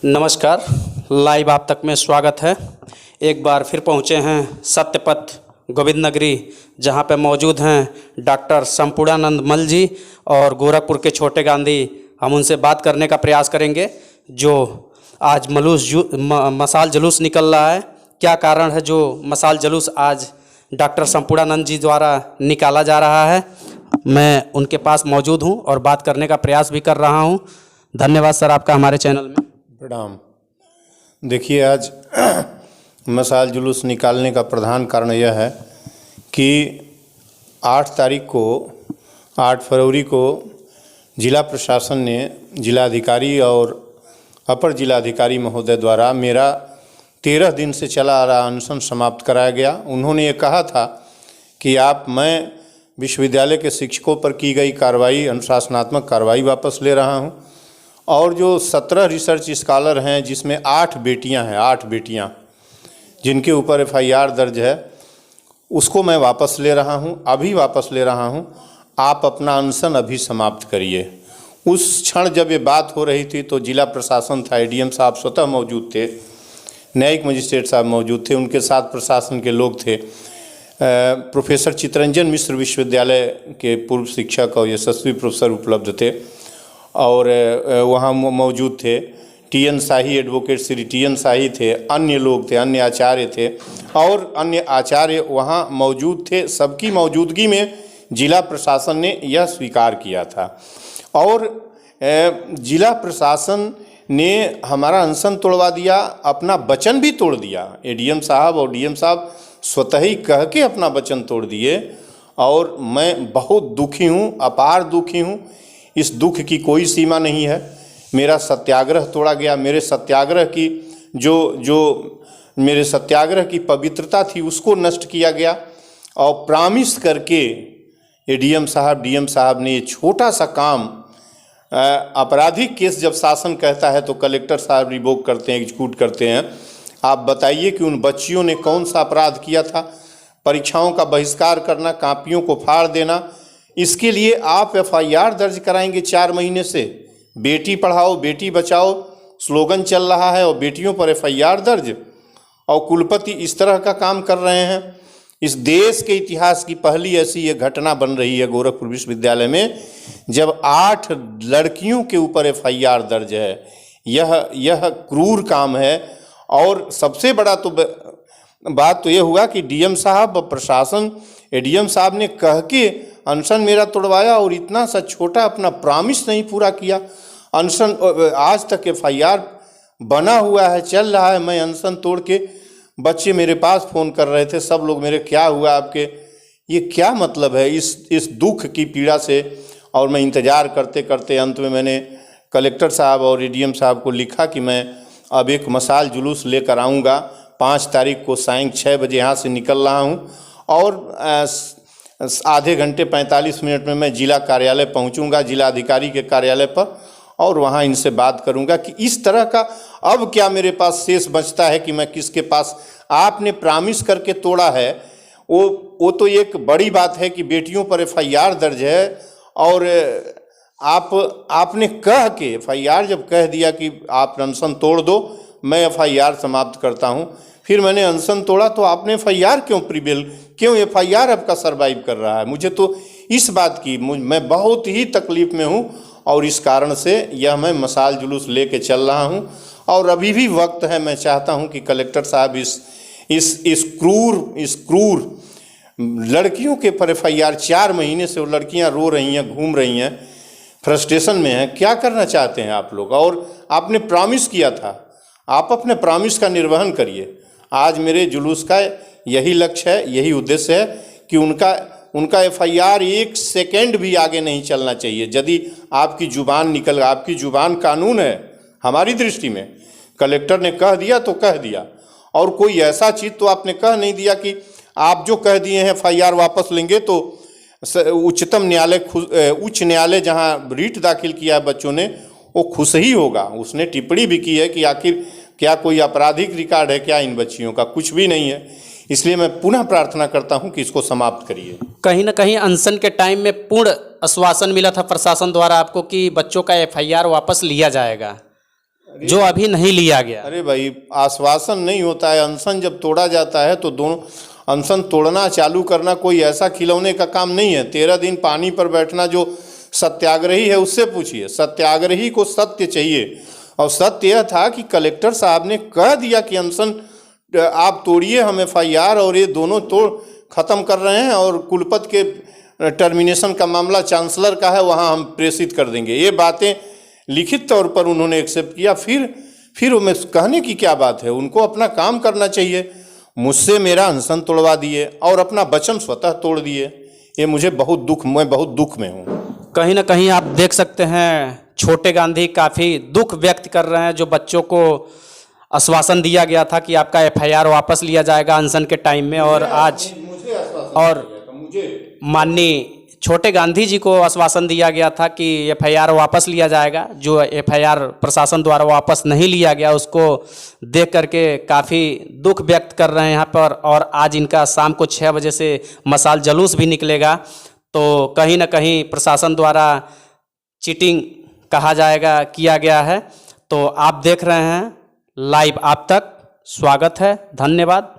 नमस्कार, लाइव आप तक में स्वागत है। एक बार फिर पहुँचे हैं सत्यपथ गोविंद नगरी, जहाँ पे मौजूद हैं डॉक्टर संपूर्णानंद मल जी और गोरखपुर के छोटे गांधी। हम उनसे बात करने का प्रयास करेंगे। जो आज मशाल जुलूस निकल रहा है, क्या कारण है जो मशाल जुलूस आज डॉक्टर संपूर्णानंद जी द्वारा निकाला जा रहा है। मैं उनके पास मौजूद हूँ और बात करने का प्रयास भी कर रहा हूँ। धन्यवाद सर आपका हमारे चैनल में। प्रणाम। देखिए, आज मशाल जुलूस निकालने का प्रधान कारण यह है कि 8 फरवरी को जिला प्रशासन ने जिलाधिकारी और अपर जिलाधिकारी महोदय द्वारा मेरा 13 दिन से चला आ रहा अनशन समाप्त कराया गया। उन्होंने ये कहा था कि मैं विश्वविद्यालय के शिक्षकों पर की गई कार्रवाई, अनुशासनात्मक कार्रवाई वापस ले रहा हूँ, और जो 17 रिसर्च स्कॉलर हैं जिसमें 8 बेटियां जिनके ऊपर FIR दर्ज है, उसको मैं वापस ले रहा हूं, अभी वापस ले रहा हूं। आप अपना अनशन अभी समाप्त करिए। उस क्षण जब ये बात हो रही थी तो जिला प्रशासन था, ADM साहब स्वतः मौजूद थे, न्यायिक मजिस्ट्रेट साहब मौजूद थे, उनके साथ प्रशासन के लोग थे। प्रोफेसर चित्तरंजन मिश्र विश्वविद्यालय के पूर्व शिक्षक और यशस्वी प्रोफेसर उपलब्ध थे और वहाँ मौजूद थे। TN शाही, एडवोकेट श्री TN शाही थे, अन्य लोग थे, अन्य आचार्य थे और अन्य आचार्य वहाँ मौजूद थे। सबकी मौजूदगी में जिला प्रशासन ने यह स्वीकार किया था और जिला प्रशासन ने हमारा अनशन तोड़वा दिया, अपना वचन भी तोड़ दिया। ADM साहब और DM साहब स्वतः ही कह के अपना वचन तोड़ दिए और मैं बहुत दुखी हूँ, अपार दुखी हूँ। इस दुख की कोई सीमा नहीं है। मेरा सत्याग्रह तोड़ा गया, मेरे सत्याग्रह की जो मेरे सत्याग्रह की पवित्रता थी उसको नष्ट किया गया और प्रॉमिस करके ADM साहब, DM साहब ने ये छोटा सा काम, आपराधिक केस जब शासन कहता है तो कलेक्टर साहब रिवोक करते हैं, एग्जीक्यूट करते हैं। आप बताइए कि उन बच्चियों ने कौन सा अपराध किया था। परीक्षाओं का बहिष्कार करना, कापियों को फाड़ देना, इसके लिए आप FIR दर्ज कराएंगे 4 महीने से। बेटी पढ़ाओ बेटी बचाओ स्लोगन चल रहा है और बेटियों पर FIR दर्ज, और कुलपति इस तरह का काम कर रहे हैं। इस देश के इतिहास की पहली ऐसी ये घटना बन रही है गोरखपुर विश्वविद्यालय में, जब 8 लड़कियों के ऊपर FIR दर्ज है। यह क्रूर काम है। और सबसे बड़ा तो बात तो ये हुआ कि DM साहब और प्रशासन, ADM साहब ने कह के अनशन मेरा तोड़वाया और इतना सा छोटा अपना प्रॉमिस नहीं पूरा किया। अनशन आज तक FIR बना हुआ है, चल रहा है। मैं अनशन तोड़ के, बच्चे मेरे पास फ़ोन कर रहे थे, सब लोग मेरे, क्या हुआ आपके, ये क्या मतलब है इस दुख की पीड़ा से। और मैं इंतज़ार करते करते अंत में मैंने कलेक्टर साहब और ADM साहब को लिखा कि मैं अब एक मशाल जुलूस लेकर आऊँगा। 5 तारीख को सायं 6 बजे यहाँ से निकल रहा हूँ और आधे घंटे 45 मिनट में मैं जिला कार्यालय पहुंचूंगा, जिलाधिकारी के कार्यालय पर, और वहां इनसे बात करूंगा कि इस तरह का अब क्या मेरे पास शेष बचता है कि मैं किसके पास। आपने प्रॉमिस करके तोड़ा है, वो तो एक बड़ी बात है कि बेटियों पर FIR दर्ज है, और आपने कह के FIR जब कह दिया कि आप अनशन तोड़ दो, मैं FIR समाप्त करता हूं, फिर मैंने अनशन तोड़ा तो आपने FIR क्यों FIR आपका सर्वाइव कर रहा है। मुझे तो इस बात की मैं बहुत ही तकलीफ़ में हूँ और इस कारण से यह मैं मशाल जुलूस लेके चल रहा हूँ। और अभी भी वक्त है। मैं चाहता हूँ कि कलेक्टर साहब इस क्रूर लड़कियों के पर FIR 4 महीने से वो लड़कियाँ रो रही हैं, घूम रही हैं, फ्रस्ट्रेशन में हैं। क्या करना चाहते हैं आप लोग? और आपने प्रॉमिस किया था, आप अपने प्रॉमिस का निर्वहन करिए। आज मेरे जुलूस का यही लक्ष्य है, यही उद्देश्य है कि उनका FIR 1 सेकेंड भी आगे नहीं चलना चाहिए। यदि आपकी ज़ुबान कानून है हमारी दृष्टि में। कलेक्टर ने कह दिया तो कह दिया, और कोई ऐसा चीज़ तो आपने कह नहीं दिया कि आप जो कह दिए हैं FIR वापस लेंगे तो उच्चतम न्यायालय, उच्च न्यायालय जहां रीट दाखिल किया है बच्चों ने, वो खुश ही होगा। उसने टिप्पणी भी की है कि आखिर क्या कोई आपराधिक रिकॉर्ड है क्या इन बच्चियों का? कुछ भी नहीं है। इसलिए मैं पुनः प्रार्थना करता हूं कि इसको समाप्त करिए। कहीं ना कहीं अनशन के टाइम में पूर्ण आश्वासन मिला था प्रशासन द्वारा आपको कि बच्चों का FIR वापस लिया जाएगा। जो अभी नहीं लिया गया। अरे भाई, आश्वासन नहीं होता है। अनशन जब तोड़ा जाता है तो दोनों, अनशन तोड़ना चालू करना कोई ऐसा खिलौने का काम नहीं है। 13 दिन पानी पर बैठना जो सत्याग्रही है उससे पूछिए। सत्याग्रही को सत्य चाहिए, और सत्य यह था कि कलेक्टर साहब ने कह दिया कि अनशन आप तोड़िए, हम FIR और ये दोनों तोड़ खत्म कर रहे हैं, और कुलपति के टर्मिनेशन का मामला चांसलर का है, वहाँ हम प्रेषित कर देंगे। ये बातें लिखित तौर पर उन्होंने एक्सेप्ट किया। फिर मैं कहने की क्या बात है, उनको अपना काम करना चाहिए। मुझसे मेरा अनशन तोड़वा दिए और अपना वचन स्वतः तोड़ दिए। ये मुझे बहुत दुख, मैं बहुत दुख में हूँ। कहीं ना कहीं आप देख सकते हैं छोटे गांधी काफ़ी दुख व्यक्त कर रहे हैं। जो बच्चों को आश्वासन दिया गया था कि आपका FIR वापस लिया जाएगा अनशन के टाइम में, और आज माननीय छोटे गांधी जी को आश्वासन दिया गया था कि FIR वापस लिया जाएगा। जो FIR प्रशासन द्वारा वापस नहीं लिया गया, उसको देख करके काफ़ी दुख व्यक्त कर रहे हैं यहाँ पर। और आज इनका शाम को 6 बजे से मशाल जुलूस भी निकलेगा। तो कहीं ना कहीं प्रशासन द्वारा चीटिंग कहा जाएगा, किया गया है। तो आप देख रहे हैं लाइव आप तक, स्वागत है, धन्यवाद।